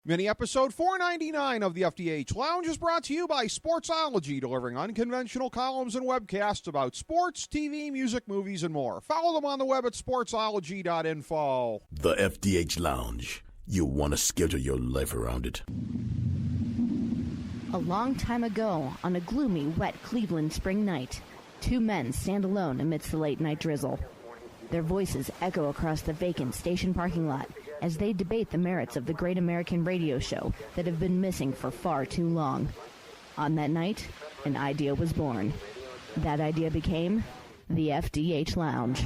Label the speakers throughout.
Speaker 1: Mini episode 499 of the FDH Lounge is brought to you by Sportsology, delivering unconventional columns and webcasts about sports, TV, music, movies, and more. Follow them on the web at sportsology.info.
Speaker 2: The FDH Lounge. You'll want to schedule your life around it.
Speaker 3: A long time ago, on a gloomy, wet Cleveland spring night, two men stand alone amidst the late-night drizzle. Their voices echo across the vacant station parking lot as they debate the merits of the great American radio show that have been missing for far too long. On that night, an idea was born. That idea became the FDH Lounge.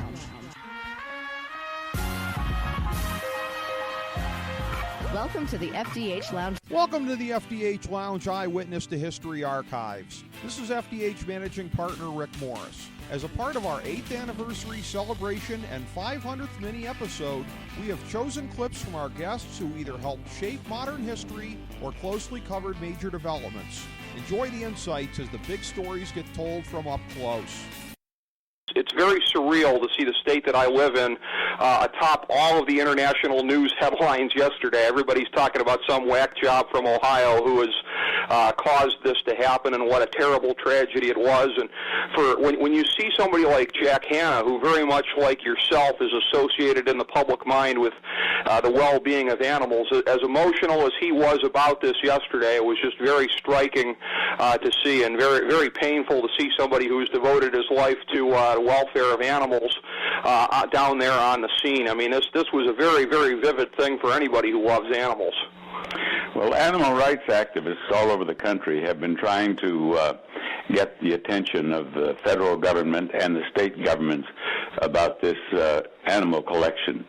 Speaker 3: Welcome to the FDH Lounge.
Speaker 1: Welcome to the FDH Lounge Eyewitness to History Archives. This is FDH Managing Partner Rick Morris. As a part of our 8th anniversary celebration and 500th mini episode, we have chosen clips from our guests who either helped shape modern history or closely covered major developments. Enjoy the insights as the big stories get told from up close.
Speaker 4: It's very surreal to see the state that I live in atop all of the international news headlines yesterday. Everybody's talking about some whack job from Ohio who has caused this to happen, and what a terrible tragedy it was. And for when you see somebody like Jack Hanna, who very much like yourself is associated in the public mind with the well-being of animals, as emotional as he was about this yesterday, it was just very striking to see, and very, very painful to see somebody who's devoted his life to welfare of animals down there on the scene. I mean, this was a very, very vivid thing for anybody who loves animals.
Speaker 5: Well, animal rights activists all over the country have been trying to get the attention of the federal government and the state governments about this animal collection.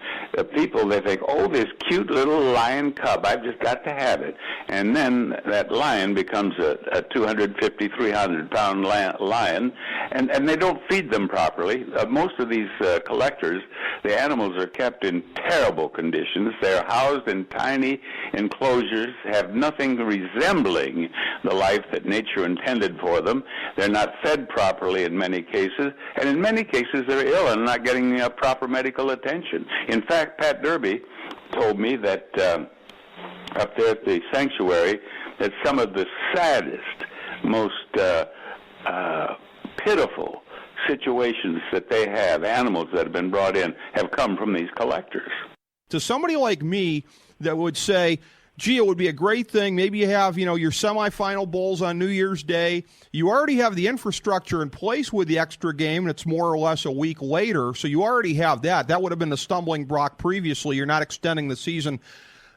Speaker 5: People, they think, oh, this cute little lion cub, I've just got to have it. And then that lion becomes a 250, 300-pound lion, and they don't feed them properly. Most of these collectors, the animals are kept in terrible conditions. They're housed in tiny enclosures, have nothing resembling the life that nature intended for them. They're not fed properly in many cases, and in many cases they're ill and not getting proper medical attention. In fact, Pat Derby told me that up there at the sanctuary, that some of the saddest, most pitiful situations that they have, animals that have been brought in, have come from these collectors.
Speaker 1: To somebody like me that would say, gee, it would be a great thing. Maybe you have, your semifinal bowls on New Year's Day. You already have the infrastructure in place with the extra game, and it's more or less a week later, so you already have that. That would have been the stumbling block previously. You're not extending the season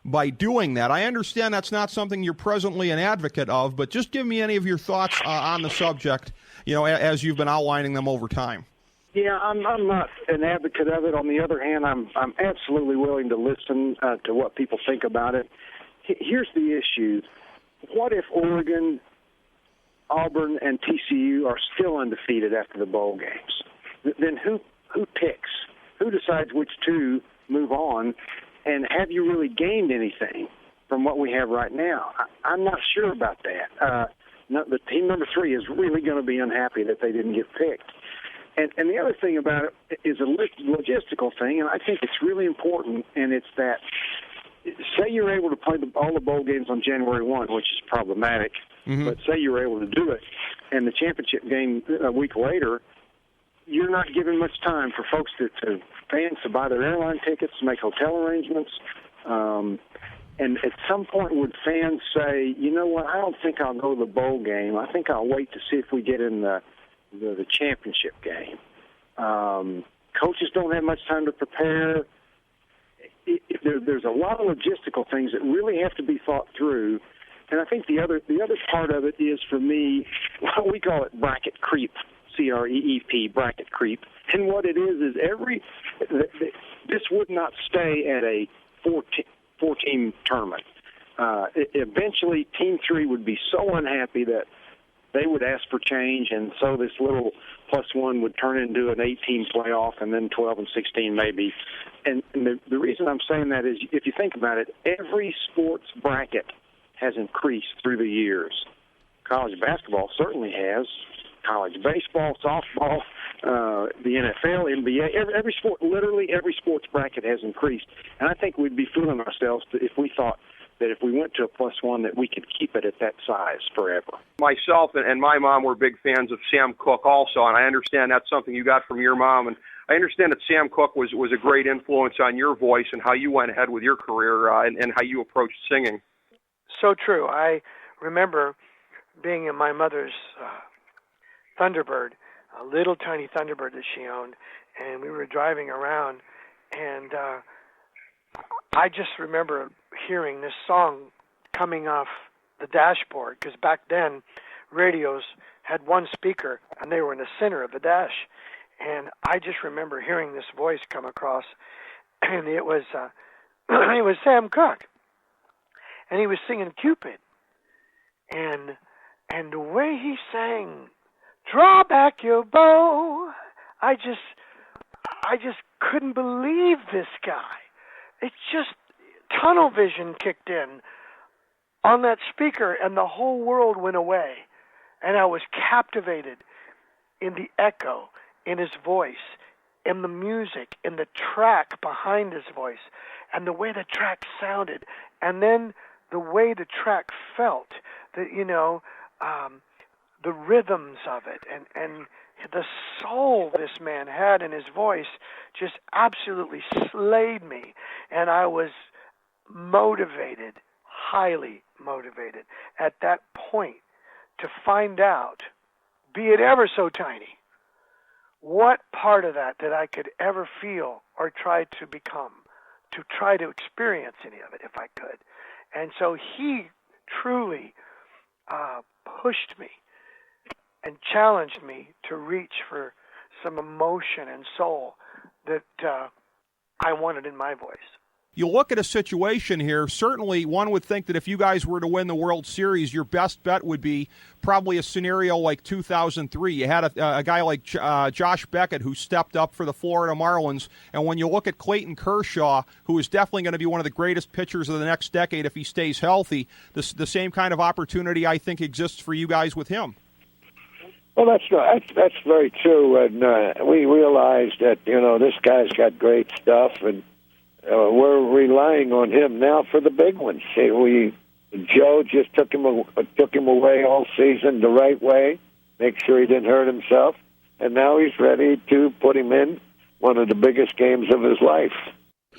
Speaker 1: by doing that. I understand that's not something you're presently an advocate of, but just give me any of your thoughts on the subject, as you've been outlining them over time.
Speaker 6: Yeah, I'm not an advocate of it. On the other hand, I'm absolutely willing to listen to what people think about it. Here's the issue. What if Oregon, Auburn, and TCU are still undefeated after the bowl games? Then who picks? Who decides which two move on? And have you really gained anything from what we have right now? I'm not sure about that. The team number 3 is really going to be unhappy that they didn't get picked. And the other thing about it is a logistical thing, and I think it's really important, and it's that say you're able to play all the bowl games on January 1, which is problematic, but say you're able to do it, and the championship game a week later, you're not giving much time for folks fans to buy their airline tickets, to make hotel arrangements. And at some point, would fans say, you know what, I don't think I'll go to the bowl game. I think I'll wait to see if we get in the championship game. Coaches don't have much time to prepare. There's a lot of logistical things that really have to be thought through. And I think the other part of it is, for me, we call it bracket creep, CREEP, bracket creep. And what it is this would not stay at a four-team tournament. Eventually, Team 3 would be so unhappy that they would ask for change, and so this little +1 would turn into an 18 playoff, and then 12 and 16 maybe. And the reason I'm saying that is, if you think about it, every sports bracket has increased through the years. College basketball certainly has. College baseball, softball, the NFL, NBA, every sport, literally every sports bracket has increased. And I think we'd be fooling ourselves if we thought that if we went to a +1 that we could keep it at that size forever.
Speaker 4: Myself and my mom were big fans of Sam Cooke also, and I understand that's something you got from your mom. And I understand that Sam Cooke was a great influence on your voice and how you went ahead with your career and how you approached singing.
Speaker 7: So true. I remember being in my mother's Thunderbird, a little tiny Thunderbird that she owned, and we were driving around, and I just remember hearing this song coming off the dashboard, because back then radios had one speaker and they were in the center of the dash, and I just remember hearing this voice come across, and it was Sam Cooke, and he was singing Cupid, and the way he sang, "Draw back your bow," I just couldn't believe this guy. It's just tunnel vision kicked in on that speaker, and the whole world went away. And I was captivated in the echo, in his voice, in the music, in the track behind his voice, and the way the track sounded, and then the way the track felt, the rhythms of it, and the soul this man had in his voice just absolutely slayed me. And I was motivated, highly motivated at that point to find out, be it ever so tiny, what part of that I could ever feel or try to become, to try to experience any of it if I could. And so he truly pushed me and challenged me to reach for some emotion and soul that I wanted in my voice.
Speaker 1: You look at a situation here, certainly one would think that if you guys were to win the World Series, your best bet would be probably a scenario like 2003. You had a guy like Josh Beckett who stepped up for the Florida Marlins, and when you look at Clayton Kershaw, who is definitely going to be one of the greatest pitchers of the next decade if he stays healthy, the same kind of opportunity I think exists for you guys with him.
Speaker 8: Well, that's very true, and we realized that this guy's got great stuff, and we're relying on him now for the big ones. Joe just took him away all season the right way, make sure he didn't hurt himself, and now he's ready to put him in one of the biggest games of his life.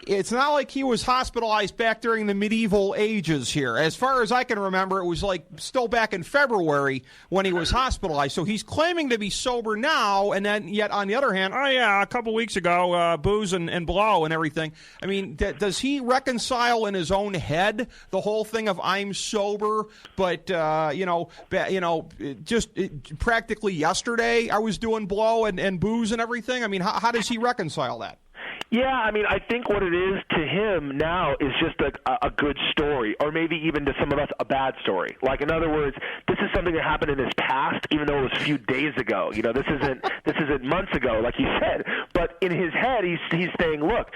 Speaker 1: It's not like he was hospitalized back during the medieval ages here. As far as I can remember, it was like still back in February when he was hospitalized. So he's claiming to be sober now, and then yet on the other hand, a couple weeks ago, booze and blow and everything. I mean, does he reconcile in his own head the whole thing of I'm sober, but just practically yesterday I was doing blow and booze and everything? I mean, how does he reconcile that?
Speaker 9: Yeah, I mean, I think what it is to him now is just a good story, or maybe even to some of us a bad story. Like, in other words, this is something that happened in his past, even though it was a few days ago. This isn't months ago, like he said. But in his head, he's saying, look,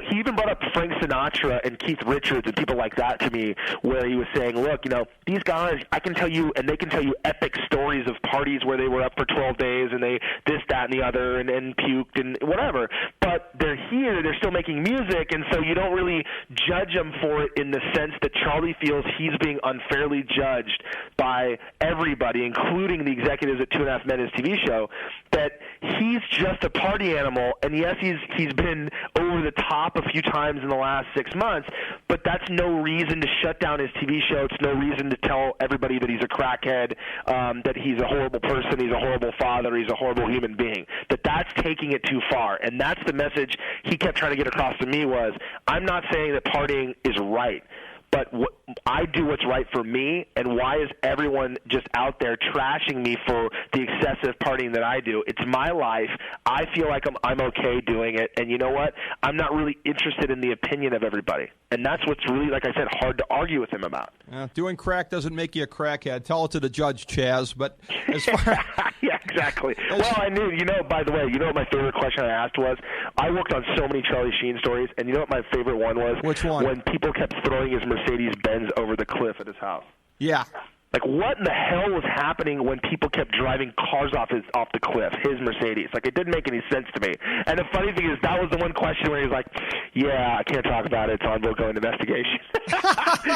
Speaker 9: he even brought up Frank Sinatra and Keith Richards and people like that to me, where he was saying, look, these guys, I can tell you, and they can tell you epic stories of parties where they were up for 12 days and they this, that, and the other and puked and whatever. But they're here, they're still making music, and so you don't really judge them for it in the sense that Charlie feels he's being unfairly judged by everybody, including the executives at 2.5 Men, his TV show, that he's just a party animal, and yes, he's been over the top a few times in the last 6 months, but that's no reason to shut down his TV show. It's no reason to tell everybody that he's a crackhead, that he's a horrible person, he's a horrible father, he's a horrible human being. That's taking it too far, and that's the message he kept trying to get across to me was, I'm not saying that partying is right, but I do what's right for me, and why is everyone just out there trashing me for the excessive partying that I do? It's my life. I feel like I'm okay doing it, and you know what? I'm not really interested in the opinion of everybody, and that's what's really, like I said, hard to argue with him about.
Speaker 1: Doing crack doesn't make you a crackhead. Tell it to the judge, Chaz. But as far
Speaker 9: yeah, exactly. Well, I knew. By the way, what my favorite question I asked was? I worked on so many Charlie Sheen stories, and you know what my favorite one was?
Speaker 1: Which one?
Speaker 9: When people kept throwing his Mercedes-Benz over the cliff at his house.
Speaker 1: Yeah.
Speaker 9: Like, what in the hell was happening when people kept driving cars off the cliff, his Mercedes? Like, it didn't make any sense to me. And the funny thing is, that was the one question where he was like, yeah, I can't talk about it, it's on ongoing investigation.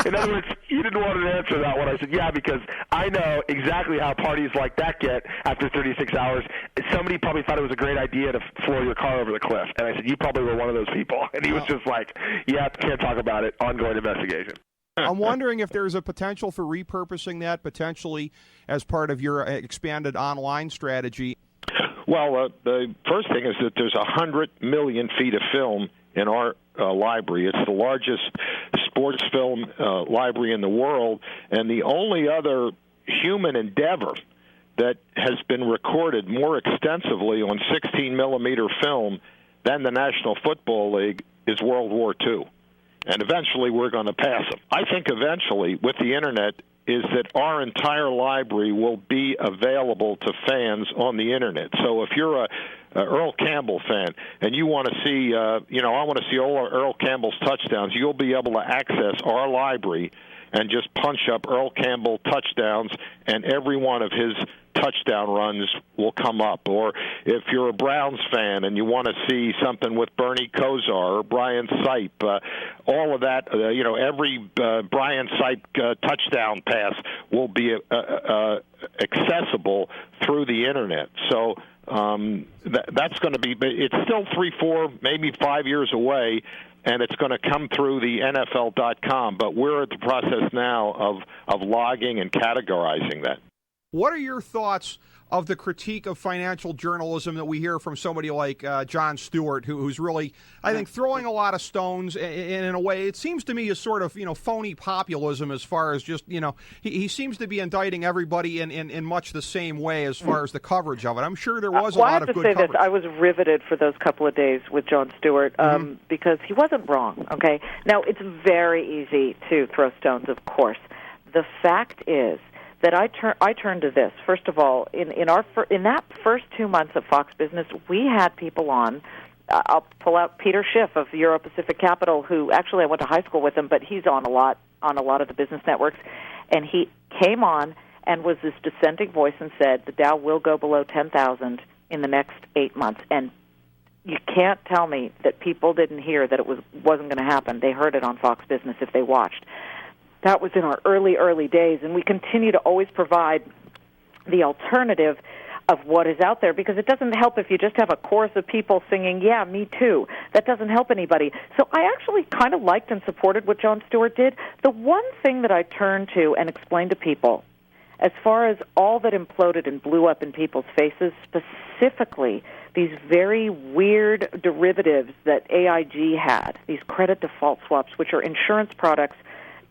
Speaker 9: In other words, you didn't want to answer that one. I said, yeah, because I know exactly how parties like that get after 36 hours. Somebody probably thought it was a great idea to floor your car over the cliff. And I said, you probably were one of those people. And he was just like, yeah, can't talk about it, ongoing investigation.
Speaker 1: I'm wondering if there's a potential for repurposing that potentially as part of your expanded online strategy.
Speaker 10: Well, the first thing is that there's 100 million feet of film in our library. It's the largest sports film library in the world, and the only other human endeavor that has been recorded more extensively on 16-millimeter film than the National Football League is World War II. And eventually we're going to pass them. I think eventually, with the Internet, is that our entire library will be available to fans on the Internet. So if you're a Earl Campbell fan and you want to see, I want to see all of Earl Campbell's touchdowns, you'll be able to access our library and just punch up Earl Campbell touchdowns, and every one of his touchdown runs will come up. Or if you're a Browns fan and you want to see something with Bernie Kosar or Brian Sipe, all of that, every Brian Sipe touchdown pass will be accessible through the Internet. So that's going to be, it's still 3, 4, maybe 5 years away, and it's going to come through the NFL.com. But we're at the process now of logging and categorizing that.
Speaker 1: What are your thoughts of the critique of financial journalism that we hear from somebody like Jon Stewart, who's really, I think, throwing a lot of stones, and in a way, it seems to me is sort of, phony populism as far as just, he seems to be indicting everybody in much the same way as far as the coverage of it. I'm sure there was a lot of good coverage.
Speaker 11: I have to say this. I was riveted for those couple of days with Jon Stewart because he wasn't wrong, okay? Now, it's very easy to throw stones, of course. The fact is that I turn to this. First of all, in that first 2 months of Fox Business, we had people on. I'll pull out Peter Schiff of Euro Pacific Capital, who actually I went to high school with him, but he's on a lot of the business networks, and he came on and was this dissenting voice and said the Dow will go below 10,000 in the next 8 months. And you can't tell me that people didn't hear that it wasn't going to happen. They heard it on Fox Business if they watched. That was in our early days, and we continue to always provide the alternative of what is out there, because it doesn't help if you just have a chorus of people singing, yeah, me too. That doesn't help anybody. So I actually kind of liked and supported what Jon Stewart did. The one thing that I turned to and explained to people, as far as all that imploded and blew up in people's faces, specifically these very weird derivatives that AIG had, these credit default swaps, which are insurance products,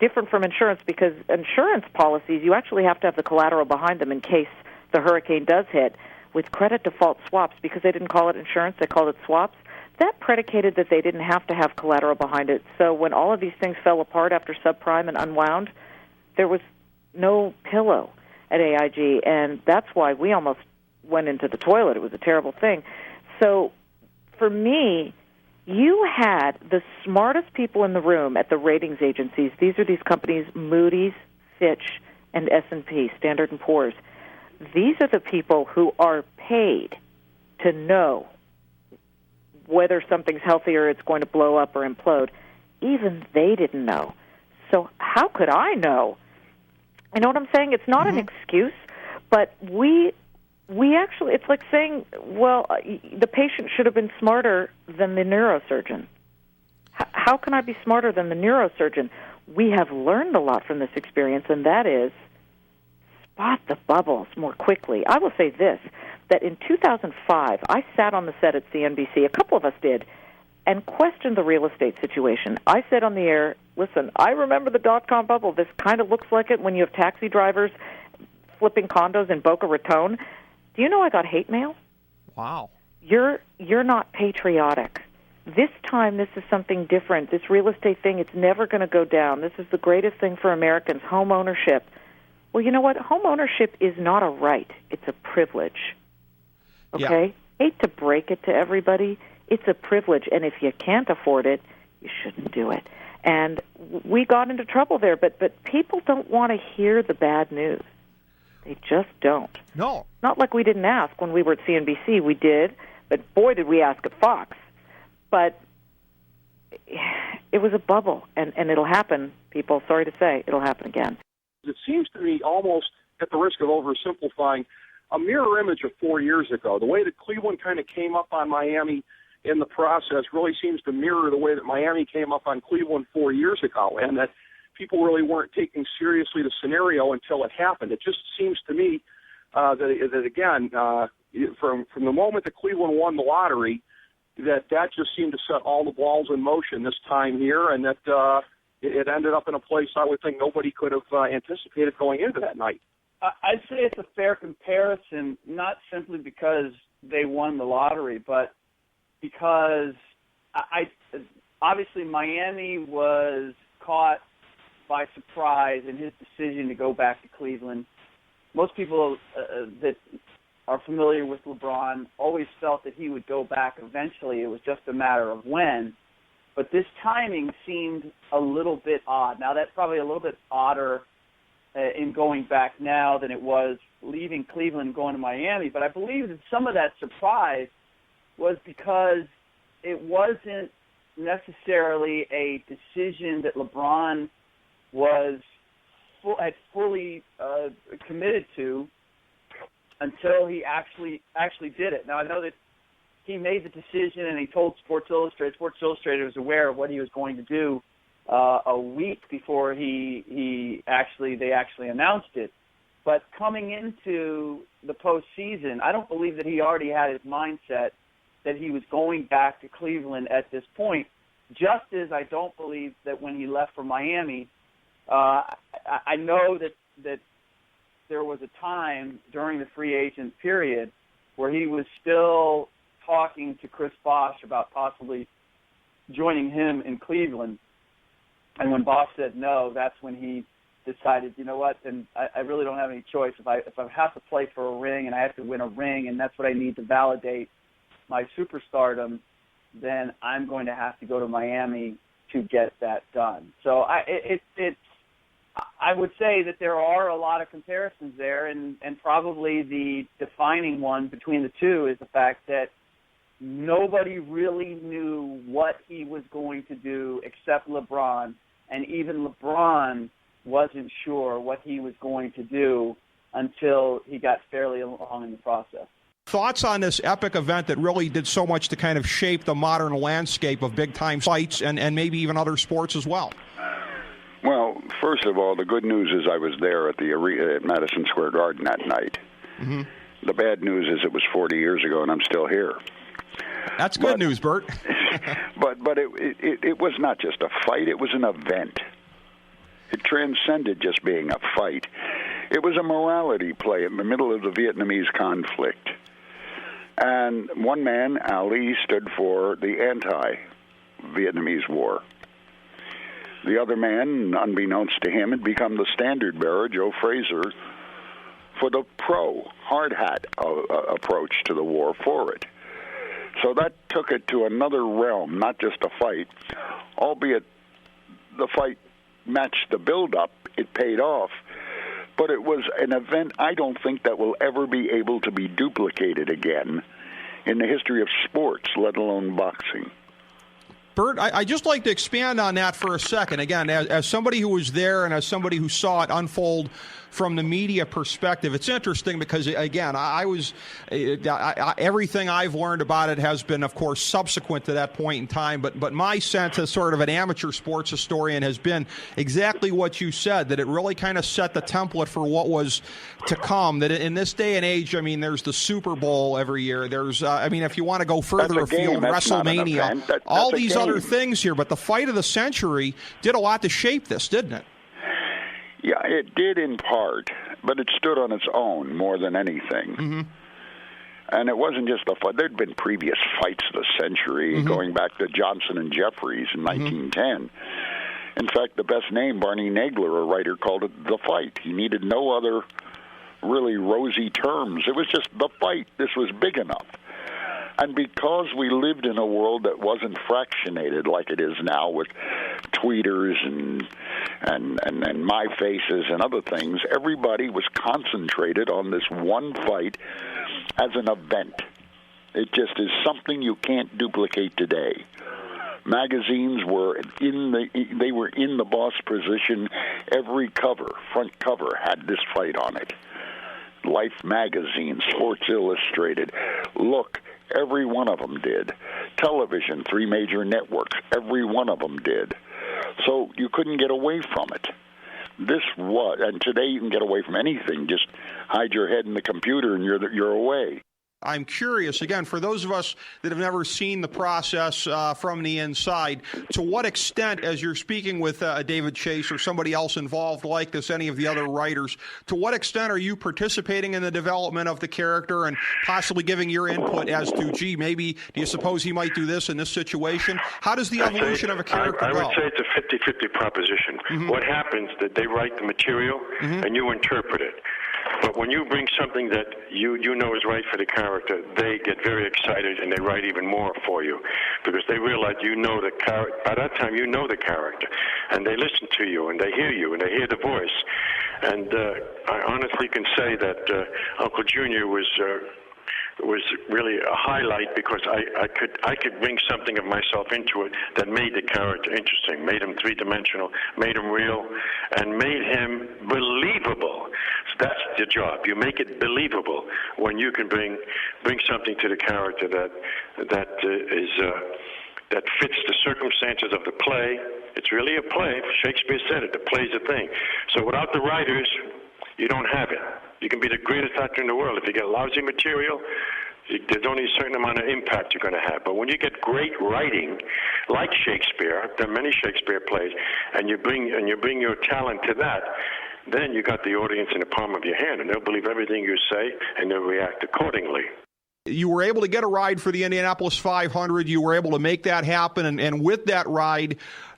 Speaker 11: different from insurance, because insurance policies, you actually have to have the collateral behind them in case the hurricane does hit. With credit default swaps, because they didn't call it insurance, they called it swaps, that predicated that they didn't have to have collateral behind it. So when all of these things fell apart after subprime and unwound, there was no pillow at AIG, and that's why we almost went into the toilet. It was a terrible thing. So for me, you had the smartest people in the room at the ratings agencies. These are these companies, Moody's, Fitch, and S&P, Standard & Poor's. These are the people who are paid to know whether something's healthy or it's going to blow up or implode. Even they didn't know. So how could I know? You know what I'm saying? It's not an excuse, but we actually, it's like saying, well, the patient should have been smarter than the neurosurgeon. How can I be smarter than the neurosurgeon? We have learned a lot from this experience, and that is spot the bubbles more quickly. I will say this, that in 2005, I sat on the set at CNBC, a couple of us did, and questioned the real estate situation. I said on the air, listen, I remember the dot-com bubble. This kind of looks like it when you have taxi drivers flipping condos in Boca Raton. Do you know I got hate mail?
Speaker 1: Wow.
Speaker 11: You're not patriotic. This time, this is something different. This real estate thing, it's never going to go down. This is the greatest thing for Americans, home ownership. Well, you know what? Home ownership is not a right. It's a privilege. Okay? Yeah. Hate to break it to everybody. It's a privilege, and if you can't afford it, you shouldn't do it. And we got into trouble there, but people don't want to hear the bad news. They just don't.
Speaker 1: No.
Speaker 11: Not like we didn't ask when we were at CNBC. We did, but boy, did we ask at Fox. But it was a bubble, and it'll happen, people. Sorry to say, it'll happen again.
Speaker 6: It seems to me, almost at the risk of oversimplifying, a mirror image of 4 years ago. The way that Cleveland kind of came up on Miami in the process really seems to mirror the way that Miami came up on Cleveland 4 years ago, and that people really weren't taking seriously the scenario until it happened. It just seems to me that again, from the moment that Cleveland won the lottery, that just seemed to set all the balls in motion this time here, and that it ended up in a place I would think nobody could have anticipated going into that night.
Speaker 12: I'd say it's a fair comparison, not simply because they won the lottery, but because obviously Miami was caught by surprise in his decision to go back to Cleveland. Most people that are familiar with LeBron always felt that he would go back eventually. It was just a matter of when. But this timing seemed a little bit odd. Now, that's probably a little bit odder in going back now than it was leaving Cleveland and going to Miami. But I believe that some of that surprise was because it wasn't necessarily a decision that LeBron had fully committed to until he actually did it. Now, I know that he made the decision and he told Sports Illustrated. Sports Illustrated was aware of what he was going to do a week before they actually announced it. But coming into the postseason, I don't believe that he already had his mindset that he was going back to Cleveland at this point, just as I don't believe that when he left for Miami, I know that there was a time during the free agent period where he was still talking to Chris Bosh about possibly joining him in Cleveland. And when Bosh said no, that's when he decided, you know what, then I really don't have any choice. If I have to play for a ring and I have to win a ring and that's what I need to validate my superstardom, then I'm going to have to go to Miami to get that done. So I would say that there are a lot of comparisons there, and probably the defining one between the two is the fact that nobody really knew what he was going to do except LeBron, and even LeBron wasn't sure what he was going to do until he got fairly along in the process.
Speaker 1: Thoughts on this epic event that really did so much to kind of shape the modern landscape of big-time fights and maybe even other sports as well?
Speaker 5: Well, first of all, the good news is I was there at the arena at Madison Square Garden that night. Mm-hmm. The bad news is it was 40 years ago and I'm still here.
Speaker 1: That's good news, Bert.
Speaker 5: but it was not just a fight, it was an event. It transcended just being a fight. It was a morality play in the middle of the Vietnamese conflict. And one man, Ali, stood for the anti-Vietnamese war. The other man, unbeknownst to him, had become the standard bearer, Joe Frazier, for the pro, hard hat approach to the war for it. So that took it to another realm, not just a fight, albeit the fight matched the build-up, it paid off. But it was an event I don't think that will ever be able to be duplicated again in the history of sports, let alone boxing.
Speaker 1: Bert, I'd just like to expand on that for a second. Again, as somebody who was there and as somebody who saw it unfold from the media perspective, it's interesting because, again, everything I've learned about it has been, of course, subsequent to that point in time. But my sense as sort of an amateur sports historian has been exactly what you said, that it really kind of set the template for what was to come. That in this day and age, I mean, there's the Super Bowl every year. There's, if you want to go further afield, WrestleMania, all these other things here. But the fight of the century did a lot to shape this, didn't it?
Speaker 5: Yeah, it did in part, but it stood on its own more than anything. Mm-hmm. And it wasn't just a fight. There'd been previous fights of the century, going back to Johnson and Jeffries in 1910. In fact, the best name, Barney Nagler, a writer, called it the fight. He needed no other really rosy terms. It was just the fight. This was big enough.
Speaker 13: And because we lived in a world that wasn't fractionated like it is now with tweeters and my faces and other things, everybody was concentrated on this one fight as an event. It just is something you can't duplicate today. Magazines were in the boss position. Every cover, front cover, had this fight on it. Life magazine, Sports Illustrated, Look, every one of them did. Television, 3 major networks, every one of them did. So you couldn't get away from it. And today you can get away from anything. Just hide your head in the computer and you're away.
Speaker 1: I'm curious, again, for those of us that have never seen the process from the inside, to what extent, as you're speaking with David Chase or somebody else involved like this, any of the other writers, to what extent are you participating in the development of the character and possibly giving your input as to, gee, maybe, do you suppose he might do this in this situation? How does the evolution of a character go?
Speaker 14: I would say it's a 50-50 proposition. Mm-hmm. What happens that they write the material and you interpret it. But when you bring something that you know is right for the character, they get very excited and they write even more for you because they realize you know the character. By that time, you know the character, and they listen to you and they hear you and they hear the voice. And I honestly can say that Uncle Junior was really a highlight because I could bring something of myself into it that made the character interesting, made him three-dimensional, made him real, and made him believable. So that's the job. You make it believable when you can bring something to the character that fits the circumstances of the play. It's really a play. Shakespeare said it. The play's a thing. So without the writers, you don't have it. You can be the greatest actor in the world. If you get lousy material, there's only a certain amount of impact you're going to have. But when you get great writing, like Shakespeare, I've done many Shakespeare plays, and you bring your talent to that, then you got the audience in the palm of your hand, and they'll believe everything you say, and they'll react accordingly.
Speaker 1: You were able to get a ride for the Indianapolis 500. You were able to make that happen, and with that ride,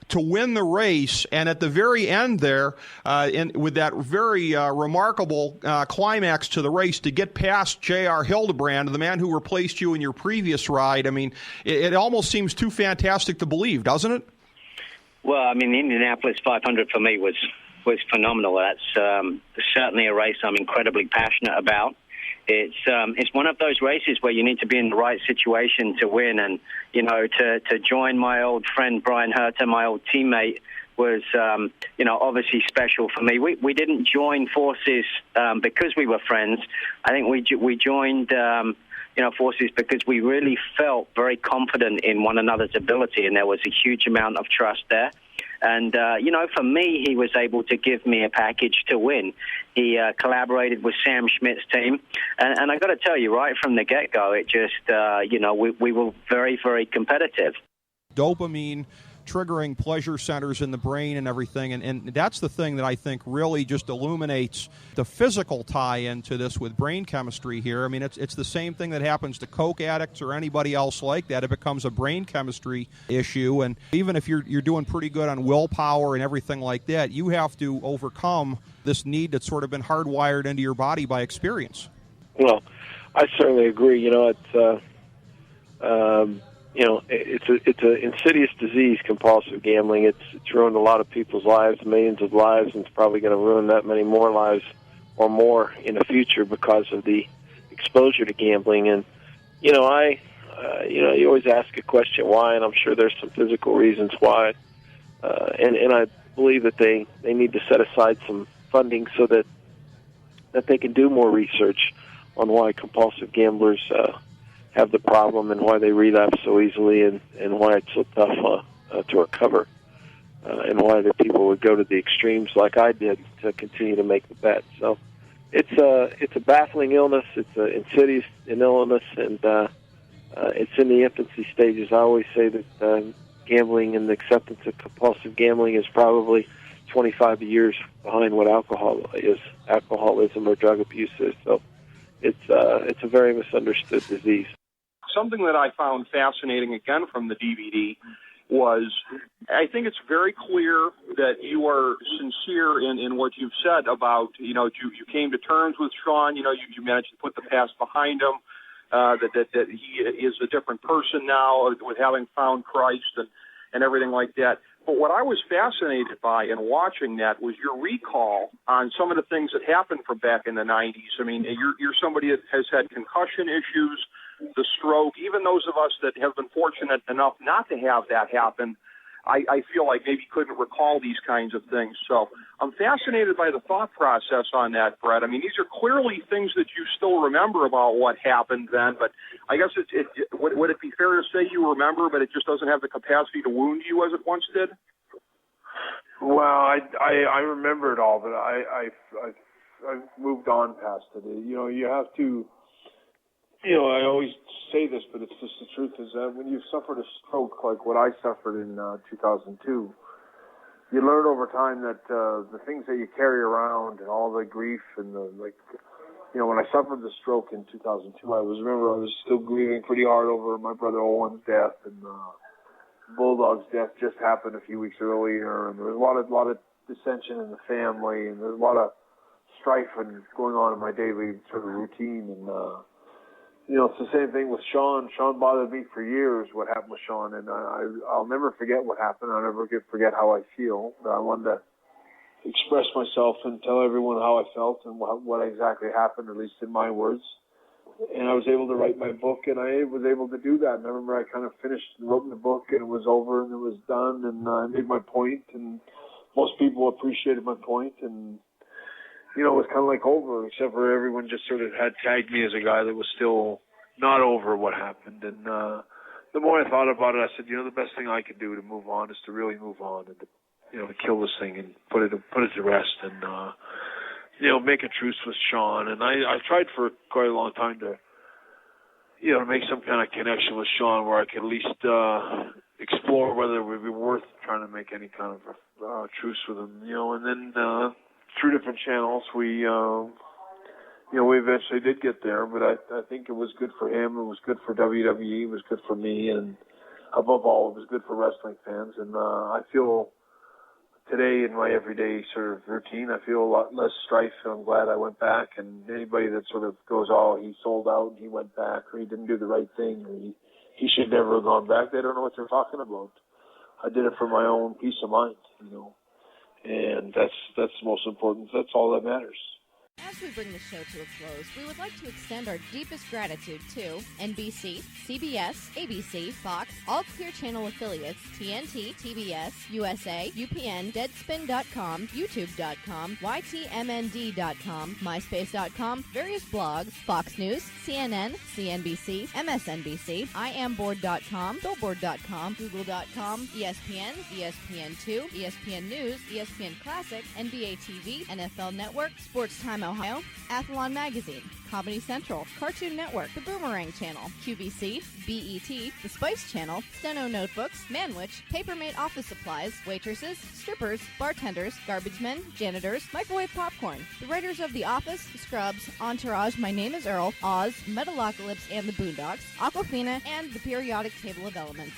Speaker 1: to win the race, and at the very end there, with that very remarkable climax to the race, to get past J.R. Hildebrand, the man who replaced you in your previous ride, I mean, it almost seems too fantastic to believe, doesn't it?
Speaker 15: Well, I mean, the Indianapolis 500 for me was phenomenal. That's certainly a race I'm incredibly passionate about. It's one of those races where you need to be in the right situation to win, and to join my old friend Brian Herter, my old teammate, was obviously special for me. We didn't join forces because we were friends. I think we joined forces because we really felt very confident in one another's ability, and there was a huge amount of trust there. And, for me, he was able to give me a package to win. He collaborated with Sam Schmidt's team. And I got to tell you, right from the get-go, it just, we were very, very competitive.
Speaker 1: Dopamine triggering pleasure centers in the brain and everything. And that's the thing that I think really just illuminates the physical tie-in to this with brain chemistry here. I mean, it's the same thing that happens to coke addicts or anybody else like that. It becomes a brain chemistry issue. And even if you're doing pretty good on willpower and everything like that, you have to overcome this need that's sort of been hardwired into your body by experience.
Speaker 8: Well, I certainly agree. It's an insidious disease, compulsive gambling. It's ruined a lot of people's lives, millions of lives, and it's probably going to ruin that many more lives or more in the future because of the exposure to gambling. And you always ask a question why, and I'm sure there's some physical reasons why. And I believe that they need to set aside some funding so that they can do more research on why compulsive gamblers have the problem and why they relapse so easily and why it's so tough to recover and why the people would go to the extremes like I did to continue to make the bet. So it's a baffling illness. It's an insidious illness, and it's in the infancy stages. I always say that gambling and the acceptance of compulsive gambling is probably 25 years behind what alcoholism or drug abuse is. So it's a very misunderstood disease.
Speaker 16: Something that I found fascinating, again, from the DVD was I think it's very clear that you are sincere in what you've said about, you came to terms with Sean, you managed to put the past behind him. that he is a different person now with having found Christ and everything like that. But what I was fascinated by in watching that was your recall on some of the things that happened from back in the 90s. I mean, you're somebody that has had concussion issues, the stroke, even those of us that have been fortunate enough not to have that happen, I feel like maybe couldn't recall these kinds of things. So I'm fascinated by the thought process on that, Brett. I mean, these are clearly things that you still remember about what happened then, but I guess would it be fair to say you remember, but it just doesn't have the capacity to wound you as it once did?
Speaker 17: Well, I remember it all, but I've moved on past it. You have to. I always say this, but it's just the truth, is that when you've suffered a stroke like what I suffered in 2002, you learn over time that the things that you carry around and all the grief and when I suffered the stroke in 2002, I was still grieving pretty hard over my brother Owen's death, and Bulldog's death just happened a few weeks earlier, and there was a lot of dissension in the family, and there's a lot of strife and going on in my daily sort of routine, and it's the same thing with Sean. Sean bothered me for years, what happened with Sean, and I'll never forget what happened. I'll never forget how I feel. I wanted to express myself and tell everyone how I felt and what exactly happened, at least in my words. And I was able to write my book, and I was able to do that. And I remember I kind of finished and wrote the book, and it was over, and it was done, and I made my point, and most people appreciated my point, and it was kind of like over, except for everyone just sort of had tagged me as a guy that was still not over what happened. And the more I thought about it, I said, the best thing I could do to move on is to really move on and to kill this thing and put it to rest and make a truce with Sean. And I tried for quite a long time to make some kind of connection with Sean where I could at least explore whether it would be worth trying to make any kind of a truce with him. And then through different channels, we eventually did get there, but I think it was good for him, it was good for WWE, it was good for me, and above all, it was good for wrestling fans. And I feel today in my everyday sort of routine, I feel a lot less strife, and I'm glad I went back. And anybody that sort of goes, he sold out and he went back, or he didn't do the right thing, or he should never have gone back, they don't know what they're talking about. I did it for my own peace of mind, and that's the most important. That's all that matters.
Speaker 18: As we bring the show to a close, we would like to extend our deepest gratitude to NBC, CBS, ABC, Fox, all Clear Channel affiliates, TNT, TBS, USA, UPN, Deadspin.com, YouTube.com, YTMND.com, MySpace.com, various blogs, Fox News, CNN, CNBC, MSNBC, IamBoard.com, Billboard.com, Google.com, ESPN, ESPN2, ESPN News, ESPN Classic, NBA TV, NFL Network, Sports Time Ohio, Athlon Magazine, Comedy Central, Cartoon Network, The Boomerang Channel, QVC, BET, The Spice Channel, Steno Notebooks, Manwich, Papermate Office Supplies, waitresses, strippers, bartenders, garbage men, janitors, microwave popcorn, the writers of The Office, Scrubs, Entourage, My Name is Earl, Oz, Metalocalypse and the Boondocks, Aquafina, and The Periodic Table of Elements.